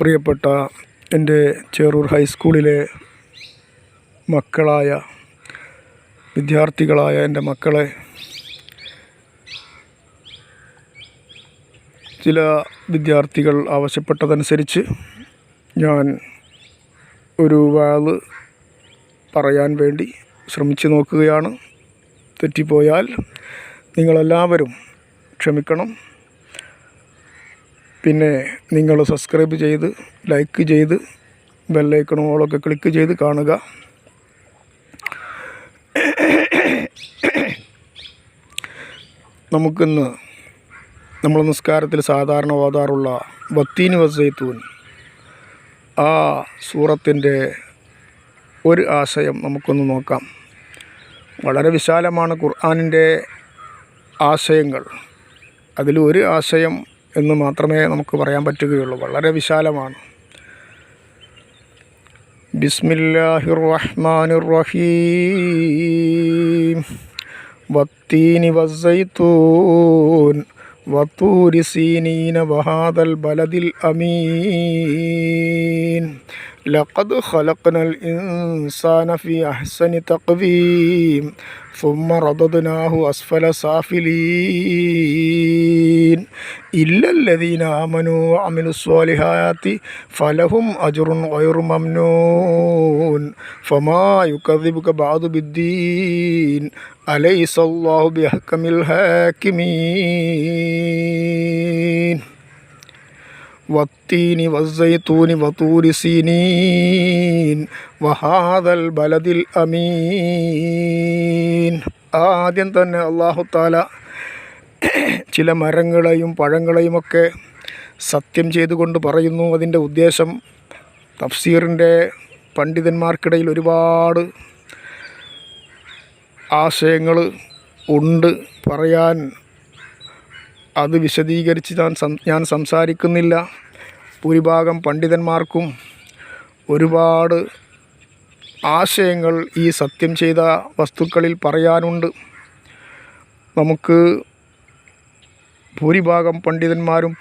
പ്രിയപ്പെട്ട എൻ്റെ ചേറൂർ ഹൈസ്കൂളിലെ മക്കളായ വിദ്യാർത്ഥികളായ എൻ്റെ മക്കളെ, ചില വിദ്യാർത്ഥികൾ ആവശ്യപ്പെട്ടതനുസരിച്ച് ഞാൻ ഒരു വാള് പറയാൻ വേണ്ടി ശ്രമിച്ചു നോക്കുകയാണ്. തെറ്റിപ്പോയാൽ നിങ്ങളെല്ലാവരും ക്ഷമിക്കണം. പിന്നെ നിങ്ങൾ സബ്സ്ക്രൈബ് ചെയ്ത്, ലൈക്ക് ചെയ്ത്, ബെല്ലൈക്കണുകളൊക്കെ ക്ലിക്ക് ചെയ്ത് കാണുക. നമുക്കിന്ന് നമ്മൾ നിസ്കാരത്തിൽ സാധാരണ ഓതാറുള്ള വത്തീനി വസ്സൈത്തൂൻ, ആ സൂറത്തിൻ്റെ ഒരു ആശയം നമുക്കൊന്ന് നോക്കാം. വളരെ വിശാലമാണ് ഖുർആനിൻ്റെ ആശയങ്ങൾ. അതിൽ ഒരു ആശയം എന്ന് മാത്രമേ നമുക്ക് പറയാൻ പറ്റുകയുള്ളൂ. വളരെ വിശാലമാണ്. ബിസ്മില്ലാഹിർ റഹ്മാനിർ റഹീം. വത്തീനി വസ്സൈത്തൂൻ വത്തൂരി സീനീന വഹാദൽ ബലദിൽ അമീൻ. ലഖദ് ഖലഖ്നൽ ഇൻസാന ഫീ അഹ്സനി തഖ്വീം ثم رددناه أسفل سافلين إلا الذين آمنوا وعملوا الصالحات فلهم أجر غير ممنون فما يكذبك بعد بالدين أليس الله بأحكم الحاكمين. والتين والزيتون وطور سينين വഹാദൽ ബലദിൽ അമീൻ. ആദ്യം തന്നെ അല്ലാഹു തആല ചില മരങ്ങളെയും പഴങ്ങളെയുമൊക്കെ സത്യം ചെയ്തുകൊണ്ട് പറയുന്നു. അതിൻ്റെ ഉദ്ദേശം തഫ്സീറിൻ്റെ പണ്ഡിതന്മാർക്കിടയിൽ ഒരുപാട് ആശയങ്ങൾ ഉണ്ട് പറയാൻ. അത് വിശദീകരിച്ച് ഞാൻ സംസാരിക്കുന്നില്ല. ഭൂരിഭാഗം പണ്ഡിതന്മാർക്കും ഒരുപാട് ആശയങ്ങൾ ഈ സത്യം ചെയ്ത വസ്തുക്കളിൽ പറയാനുണ്ട്. നമുക്ക് ഭൂരിഭാഗം പണ്ഡിതന്മാരും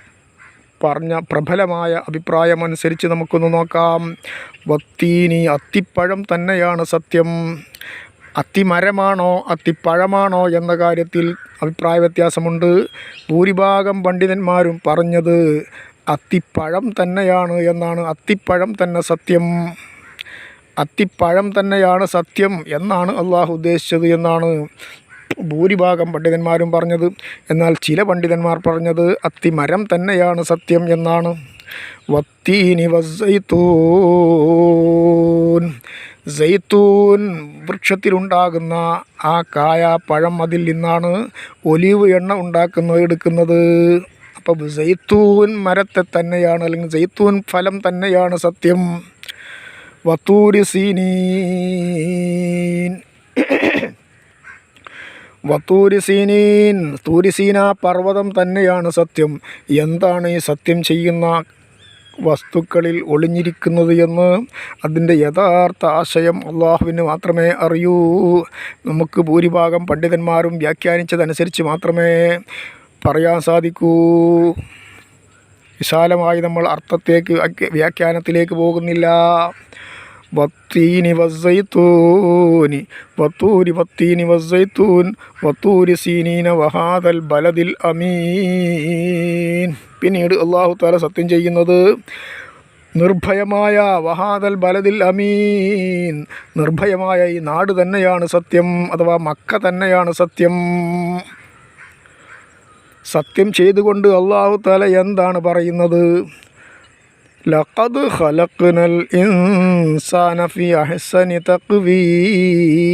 പറഞ്ഞ പ്രബലമായ അഭിപ്രായമനുസരിച്ച് നമുക്കൊന്ന് നോക്കാം. വത്തീനി, അത്തിപ്പഴം തന്നെയാണ് സത്യം. അത്തിമരമാണോ അത്തിപ്പഴമാണോ എന്ന കാര്യത്തിൽ അഭിപ്രായ വ്യത്യാസമുണ്ട്. ഭൂരിഭാഗം പണ്ഡിതന്മാരും പറഞ്ഞത് അത്തിപ്പഴം തന്നെയാണ് എന്നാണ്. അത്തിപ്പഴം തന്നെ സത്യം, അത്തിപ്പഴം തന്നെയാണ് സത്യം എന്നാണ് അള്ളാഹു ഉദ്ദേശിച്ചത് എന്നാണ് ഭൂരിഭാഗം പണ്ഡിതന്മാരും പറഞ്ഞത്. എന്നാൽ ചില പണ്ഡിതന്മാർ പറഞ്ഞത് അത്തിമരം തന്നെയാണ് സത്യം എന്നാണ്. വത്തീനി വസ്സൈത്തൂൻ, സൈത്തൂൻ വൃക്ഷത്തിലുണ്ടാകുന്ന ആ കായ പഴം, അതിൽ നിന്നാണ് ഒലിവ് എണ്ണ എടുക്കുന്നത്. അപ്പോൾ സൈത്തൂൻ മരത്തെ തന്നെയാണ്, അല്ലെങ്കിൽ സൈത്തൂൻ ഫലം തന്നെയാണ് സത്യം. വത്തൂരി സീനീൻ, വത്തൂരി സീനീൻ, തൂരിസീന പർവ്വതം തന്നെയാണ് സത്യം. എന്താണ് ഈ സത്യം ചെയ്യുന്ന വസ്തുക്കളിൽ ഒളിഞ്ഞിരിക്കുന്നത് എന്ന് അതിൻ്റെ യഥാർത്ഥ ആശയം അള്ളാഹുവിന് മാത്രമേ അറിയൂ. നമുക്ക് ഭൂരിഭാഗം പണ്ഡിതന്മാരും വ്യാഖ്യാനിച്ചതനുസരിച്ച് മാത്രമേ പറയാൻ സാധിക്കൂ. വിശാലമായി നമ്മൾ അർത്ഥത്തേക്ക്, വ്യാഖ്യാനത്തിലേക്ക് പോകുന്നില്ല. വത്തീനി വസ്സൈത്തൂനി വത്തൂരി, വത്തീനി വസ്സൈത്തൂൻ വത്തൂരി സീനീന വഹാദൽ ബലദിൽ അമീൻ. പിന്നീട് അല്ലാഹു തആല സത്യം ചെയ്യുന്നത് നിർഭയമായ വഹാദൽ ബലദിൽ അമീൻ, നിർഭയമായ ഈ നാട് തന്നെയാണ് സത്യം, അഥവാ മക്ക തന്നെയാണ് സത്യം. സത്യം ചെയ്തുകൊണ്ട് അല്ലാഹു തആല എന്താണ് പറയുന്നത്? ലഖദ് ഖലഖ്നൽ ഇൻസാന ഫീ അഹ്സനി തഖ്വീം.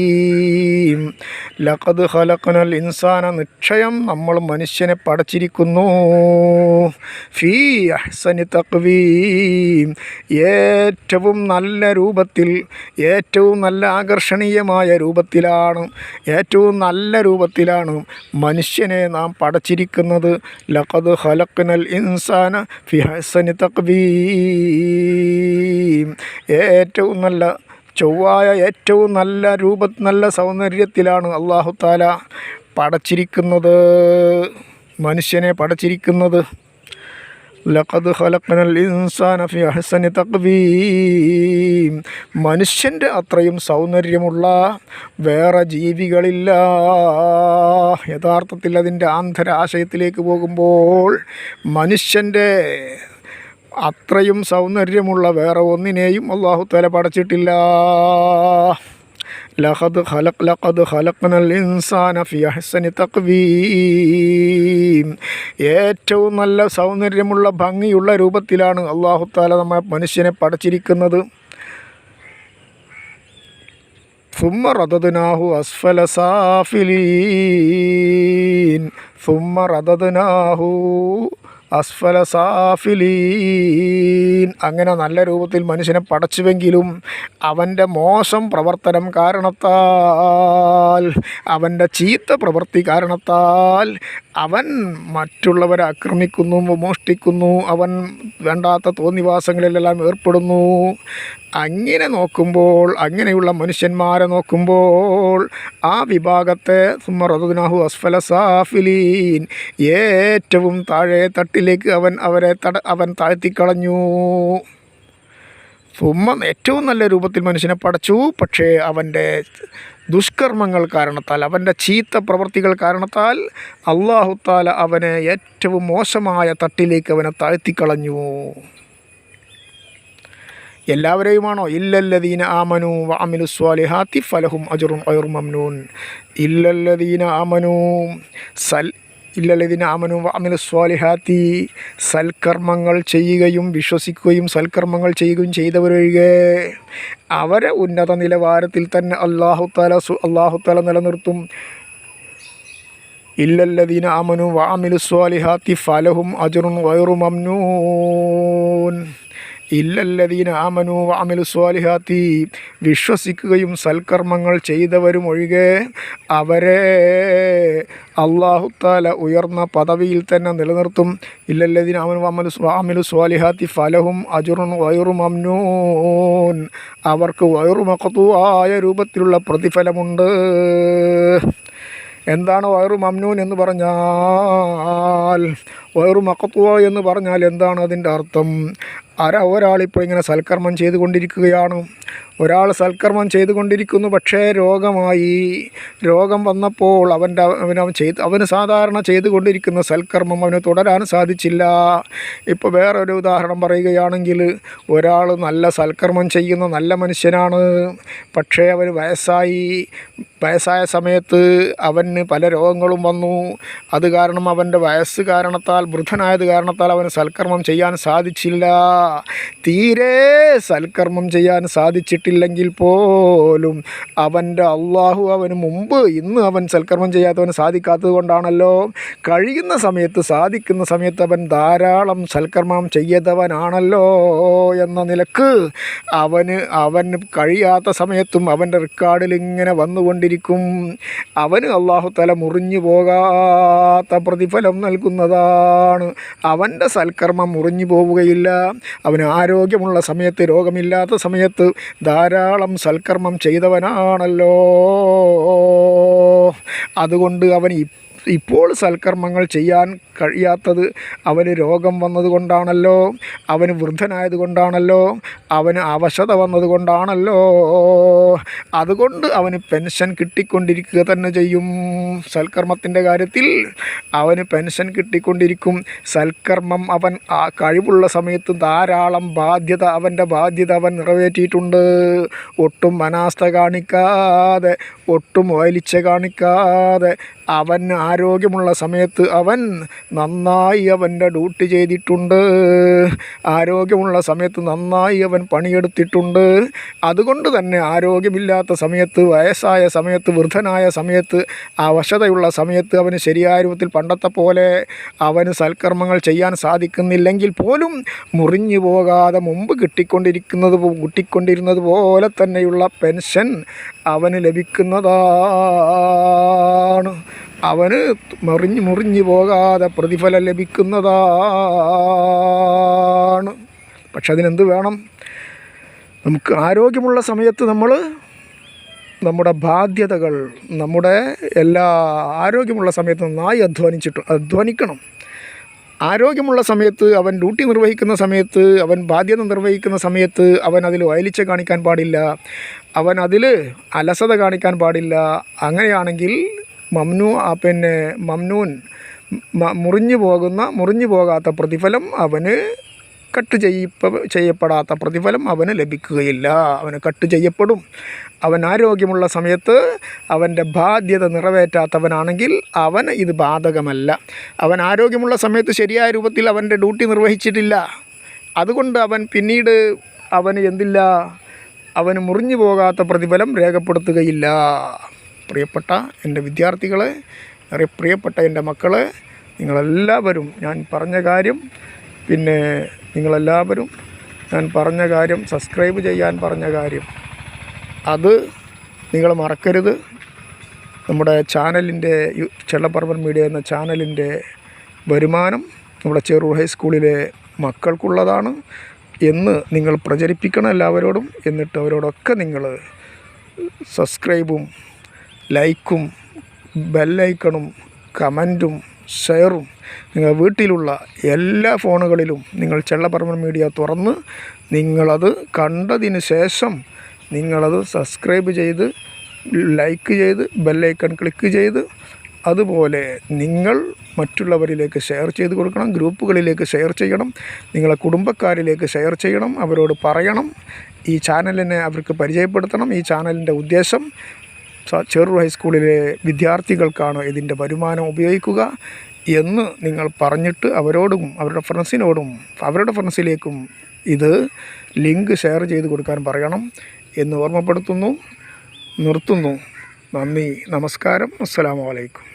ലഖദ് ഖലഖ്നൽ ഇൻസാന, നിശ്ചയം നമ്മൾ മനുഷ്യനെ പടച്ചിരിക്കുന്നു. ഫീ അഹ്സനി തഖ്വീം, ഏറ്റവും നല്ല രൂപത്തിൽ, ഏറ്റവും നല്ല ആകർഷണീയമായ രൂപത്തിലാണ്, ഏറ്റവും നല്ല രൂപത്തിലാണ് മനുഷ്യനെ നാം പടച്ചിരിക്കുന്നത്. ലഖദ് ഖലഖ്നൽ ഇൻസാന ഫീ അഹ്സനി തഖ്വീം, ഏറ്റവും നല്ല ചൊവ്വായ, ഏറ്റവും നല്ല നല്ല സൗന്ദര്യത്തിലാണ് അല്ലാഹു തആല പടച്ചിരിക്കുന്നത്, മനുഷ്യനെ പടച്ചിരിക്കുന്നത്. ലഖദ് ഖലഖ്നൽ ഇൻസാന ഫി അഹ്സനി തഖ്വീം. മനുഷ്യൻ്റെ അത്രയും സൗന്ദര്യമുള്ള വേറെ ജീവികളില്ല. യഥാർത്ഥത്തിൽ അതിൻ്റെ ആന്തരാശയത്തിലേക്ക് പോകുമ്പോൾ മനുഷ്യൻ്റെ അത്രയും സൗന്ദര്യമുള്ള വേറെ ഒന്നിനെയും അല്ലാഹു തആല പടച്ചിട്ടില്ല. ലഖദ് ഖലഖ്നൽ ഇൻസാന ഫി അഹ്സനി തഖ്വീം. ഏറ്റവും നല്ല സൗന്ദര്യമുള്ള ഭംഗിയുള്ള രൂപത്തിലാണ് അല്ലാഹു തആല മനുഷ്യനെ പടച്ചിരിക്കുന്നത്. സുമ്മ റദദ്നാഹു അസ്ഫല സാഫിലീൻ. സുമ്മ റദദ്നാഹു അസ്ഫല സാഫിലീൻ. അങ്ങനെ നല്ല രൂപത്തിൽ മനുഷ്യനെ പടച്ചുവെങ്കിലും അവൻ്റെ മോശം പ്രവർത്തനം കാരണത്താൽ, അവൻ്റെ ചീത്ത പ്രവൃത്തി കാരണത്താൽ അവൻ മറ്റുള്ളവരെ ആക്രമിക്കുന്നു, മോഷ്ടിക്കുന്നു, അവൻ വേണ്ടാത്ത തോന്നിവാസങ്ങളിലെല്ലാം ഏർപ്പെടുന്നു. അങ്ങനെ നോക്കുമ്പോൾ, അങ്ങനെയുള്ള മനുഷ്യന്മാരെ നോക്കുമ്പോൾ ആ വിഭാഗത്തെ സുമ്മ റദദ്നാഹു അസ്ഫല സാഫിലീൻ, ഏറ്റവും താഴെ തട്ടിലേക്ക് അവൻ താഴ്ത്തിക്കളഞ്ഞു. ഏറ്റവും നല്ല രൂപത്തിൽ മനുഷ്യനെ പടച്ചു. പക്ഷേ അവൻ്റെ ദുഷ്കർമ്മങ്ങൾ കാരണത്താൽ, അവൻ്റെ ചീത്ത പ്രവൃത്തികൾ കാരണത്താൽ അല്ലാഹു തആല അവനെ ഏറ്റവും മോശമായ തട്ടിലേക്ക് അവനെ താഴ്ത്തിക്കളഞ്ഞു. എല്ലാവരെയുമാണോ? ഇല്ലല്ലദീന ആമനു വഅമിലു സ്വാലിഹാത്തി ഫലഹും അജ്റുൻ ഗൈറു മംനൂൻ. ഇല്ലല്ലദീന ആമനു വഅമിലു സ്വാലിഹാത്തി, സൽക്കർമ്മങ്ങൾ ചെയ്യുകയും വിശ്വസിക്കുകയും സൽക്കർമ്മങ്ങൾ ചെയ്യുകയും ചെയ്തവരൊഴികെ അവരെ ഉന്നത നിലവാരത്തിൽ തന്നെ അല്ലാഹു തആല നിലനിർത്തും. ഇല്ലല്ലദീന ആമനു വഅമിലു സ്വാലിഹാത്തി ഫലഹും അജ്റുൻ ഗൈറു മംനൂൻ. ഇല്ലല്ലദീന ആമനു വഅമിലു സ്വാലിഹാത്തി, വിശ്വസിക്കുകയും സൽക്കർമ്മങ്ങൾ ചെയ്തവരും ഒഴികെ അവരെ അല്ലാഹു തആല ഉയർന്ന പദവിയിൽ തന്നെ നിലനിർത്തും. ഇല്ലല്ലദീന ആമനു വഅമിലു സ്വാലിഹാത്തി ഫലഹും അജ്റുൻ ഗൈറു മംനൂൻ. അവർക്ക് ഗൈറു മഖ്തൂആയ രൂപത്തിലുള്ള പ്രതിഫലമുണ്ട്. എന്താണ് ഗൈറു മംനൂൻ എന്ന് പറഞ്ഞാൽ? ഗൈറു മഖ്തൂഅ എന്ന് പറഞ്ഞാൽ എന്താണ് അതിൻ്റെ അർത്ഥം? ഒരാളിപ്പോൾ ഇങ്ങനെ സൽക്കർമ്മം ചെയ്തുകൊണ്ടിരിക്കുകയാണ്. ഒരാൾ സൽക്കർമ്മം ചെയ്തുകൊണ്ടിരിക്കുന്നു, പക്ഷേ രോഗം വന്നപ്പോൾ അവന് സാധാരണ ചെയ്തുകൊണ്ടിരിക്കുന്ന സൽക്കർമ്മം അവന് തുടരാൻ സാധിച്ചില്ല. ഇപ്പോൾ വേറൊരു ഉദാഹരണം പറയുകയാണെങ്കിൽ, ഒരാൾ നല്ല സൽക്കർമ്മം ചെയ്യുന്ന നല്ല മനുഷ്യനാണ്, പക്ഷേ അവന് വയസ്സായ സമയത്ത് അവന് പല രോഗങ്ങളും വന്നു. അത് കാരണം അവൻ്റെ വയസ്സ് കാരണത്താൽ, വൃദ്ധനായത് കാരണത്താൽ അവന് സൽക്കർമ്മം ചെയ്യാൻ സാധിച്ചില്ല. തീരെ സൽക്കർമ്മം ചെയ്യാൻ സാധിച്ചിട്ടില്ലെങ്കിൽ പോലും അവൻ്റെ അള്ളാഹു അവന് മുമ്പ് ഇന്ന് അവൻ സൽക്കർമ്മം ചെയ്യാത്തവന് സാധിക്കാത്തത് കൊണ്ടാണല്ലോ, കഴിയുന്ന സമയത്ത് സാധിക്കുന്ന സമയത്ത് അവൻ ധാരാളം സൽക്കർമ്മം ചെയ്തവനാണല്ലോ എന്ന നിലക്ക് അവന് കഴിയാത്ത സമയത്തും അവൻ്റെ റെക്കോർഡിൽ ഇങ്ങനെ വന്നുകൊണ്ടിരിക്കും. അവന് അല്ലാഹു തആല മുറിഞ്ഞു പോകാത്ത പ്രതിഫലം നൽകുന്നതാണ്. അവൻ്റെ സൽക്കർമ്മം മുറിഞ്ഞു പോവുകയില്ല. അവന് ആരോഗ്യമുള്ള സമയത്ത്, രോഗമില്ലാത്ത സമയത്ത് ധാരാളം സൽക്കർമ്മം ചെയ്തവനാണല്ലോ. അതുകൊണ്ട് അവൻ ഇപ്പോൾ സൽക്കർമ്മങ്ങൾ ചെയ്യാൻ കഴിയാത്തത് അവന് രോഗം വന്നതുകൊണ്ടാണല്ലോ, അവന് വൃദ്ധനായതുകൊണ്ടാണല്ലോ, അവന് അവശത വന്നതുകൊണ്ടാണല്ലോ. അതുകൊണ്ട് അവന് പെൻഷൻ കിട്ടിക്കൊണ്ടിരിക്കുക തന്നെ ചെയ്യും. സൽക്കർമ്മത്തിൻ്റെ കാര്യത്തിൽ അവന് പെൻഷൻ കിട്ടിക്കൊണ്ടിരിക്കും. സൽക്കർമ്മം അവൻ കഴിവുള്ള സമയത്ത് ധാരാളം അവൻ്റെ ബാധ്യത അവൻ നിറവേറ്റിയിട്ടുണ്ട്. ഒട്ടും അനാസ്ഥ കാണിക്കാതെ, ഒട്ടും വലിച്ച കാണിക്കാതെ, അവൻ ആരോഗ്യമുള്ള സമയത്ത് അവൻ നന്നായി അവൻ്റെ ഡ്യൂട്ടി ചെയ്തിട്ടുണ്ട്. ആരോഗ്യമുള്ള സമയത്ത് നന്നായി അവൻ പണിയെടുത്തിട്ടുണ്ട്. അതുകൊണ്ട് തന്നെ ആരോഗ്യമില്ലാത്ത സമയത്ത്, വയസ്സായ സമയത്ത്, വൃദ്ധനായ സമയത്ത്, അവശതയുള്ള സമയത്ത് അവന് ശരിയായ രൂപത്തിൽ പണ്ടത്തെ പോലെ അവന് സൽക്കർമ്മങ്ങൾ ചെയ്യാൻ സാധിക്കുന്നില്ലെങ്കിൽ പോലും മുറിഞ്ഞു പോകാതെ മുമ്പ് കിട്ടിക്കൊണ്ടിരുന്നത് പോലെ തന്നെയുള്ള പെൻഷൻ അവന് ലഭിക്കുന്നതാണ്. അവന് മുറിഞ്ഞു പോകാതെ പ്രതിഫലം ലഭിക്കുന്നതാണ്. പക്ഷെ അതിനെന്ത് വേണം? നമുക്ക് ആരോഗ്യമുള്ള സമയത്ത് നമ്മുടെ ബാധ്യതകൾ, ആരോഗ്യമുള്ള സമയത്ത് നന്നായി അധ്വാനിക്കണം. ആരോഗ്യമുള്ള സമയത്ത്, അവൻ ഡ്യൂട്ടി നിർവഹിക്കുന്ന സമയത്ത്, അവൻ ബാധ്യത നിർവഹിക്കുന്ന സമയത്ത് അവൻ അതിൽ വയലിച്ച കാണിക്കാൻ പാടില്ല, അവൻ അതിൽ അലസത കാണിക്കാൻ പാടില്ല. അങ്ങനെയാണെങ്കിൽ മംനൂൻ മുറിഞ്ഞു പോകാത്ത പ്രതിഫലം അവന് ചെയ്യപ്പെടാത്ത പ്രതിഫലം അവന് ലഭിക്കുകയില്ല. അവന് കട്ട് ചെയ്യപ്പെടും. അവൻ ആരോഗ്യമുള്ള സമയത്ത് അവൻ്റെ ബാധ്യത നിറവേറ്റാത്തവനാണെങ്കിൽ അവന് ഇത് ബാധകമല്ല. അവൻ ആരോഗ്യമുള്ള സമയത്ത് ശരിയായ രൂപത്തിൽ അവൻ്റെ ഡ്യൂട്ടി നിർവഹിച്ചിട്ടില്ല, അതുകൊണ്ട് അവൻ പിന്നീട് അവന് മുറിഞ്ഞു പോകാത്ത പ്രതിഫലം രേഖപ്പെടുത്തുകയില്ല. പ്രിയപ്പെട്ട എൻ്റെ വിദ്യാർത്ഥികളെ, പ്രിയപ്പെട്ട എൻ്റെ മക്കളെ, നിങ്ങളെല്ലാവരും ഞാൻ പറഞ്ഞ കാര്യം സബ്സ്ക്രൈബ് ചെയ്യാൻ പറഞ്ഞ കാര്യം അത് നിങ്ങൾ മറക്കരുത്. നമ്മുടെ ചാനലിൻ്റെ ചെള്ളപ്പറമ്പൻ മീഡിയ എന്ന ചാനലിൻ്റെ വരുമാനം നമ്മുടെ ചെറൂർ ഹൈസ്കൂളിലെ മക്കൾക്കുള്ളതാണ് എന്ന് നിങ്ങൾ പ്രചരിപ്പിക്കണം എല്ലാവരോടും. എന്നിട്ട് അവരോടൊക്കെ നിങ്ങൾ സബ്സ്ക്രൈബും ലൈക്കും ബെല്ലൈക്കണും കമൻറ്റും ഷെയറും നിങ്ങൾ വീട്ടിലുള്ള എല്ലാ ഫോണുകളിലും നിങ്ങൾ ചെള്ളപ്പറമ്പൻ മീഡിയ തുറന്ന് നിങ്ങളത് കണ്ടതിന് ശേഷം നിങ്ങളത് സബ്സ്ക്രൈബ് ചെയ്ത് ലൈക്ക് ചെയ്ത് ബെല്ലൈക്കൺ ക്ലിക്ക് ചെയ്ത് അതുപോലെ നിങ്ങൾ മറ്റുള്ളവരിലേക്ക് ഷെയർ ചെയ്ത് കൊടുക്കണം. ഗ്രൂപ്പുകളിലേക്ക് ഷെയർ ചെയ്യണം, നിങ്ങളെ കുടുംബക്കാരിലേക്ക് ഷെയർ ചെയ്യണം, അവരോട് പറയണം. ഈ ചാനലിനെ അവർക്ക് പരിചയപ്പെടുത്തണം. ഈ ചാനലിൻ്റെ ഉദ്ദേശം ചെറൂർ ഹൈസ്കൂളിലെ വിദ്യാർത്ഥികൾക്കാണ് ഇതിൻ്റെ വരുമാനം ഉപയോഗിക്കുക എന്ന് നിങ്ങൾ പറഞ്ഞിട്ട് അവരോടും അവരുടെ ഫ്രണ്ട്സിലേക്കും ഇത് ലിങ്ക് ഷെയർ ചെയ്ത് കൊടുക്കാൻ പറയണം എന്ന് ഓർമ്മപ്പെടുത്തുന്നു. നിർത്തുന്നു. നന്ദി, നമസ്കാരം, അസ്സലാമു അലൈക്കും.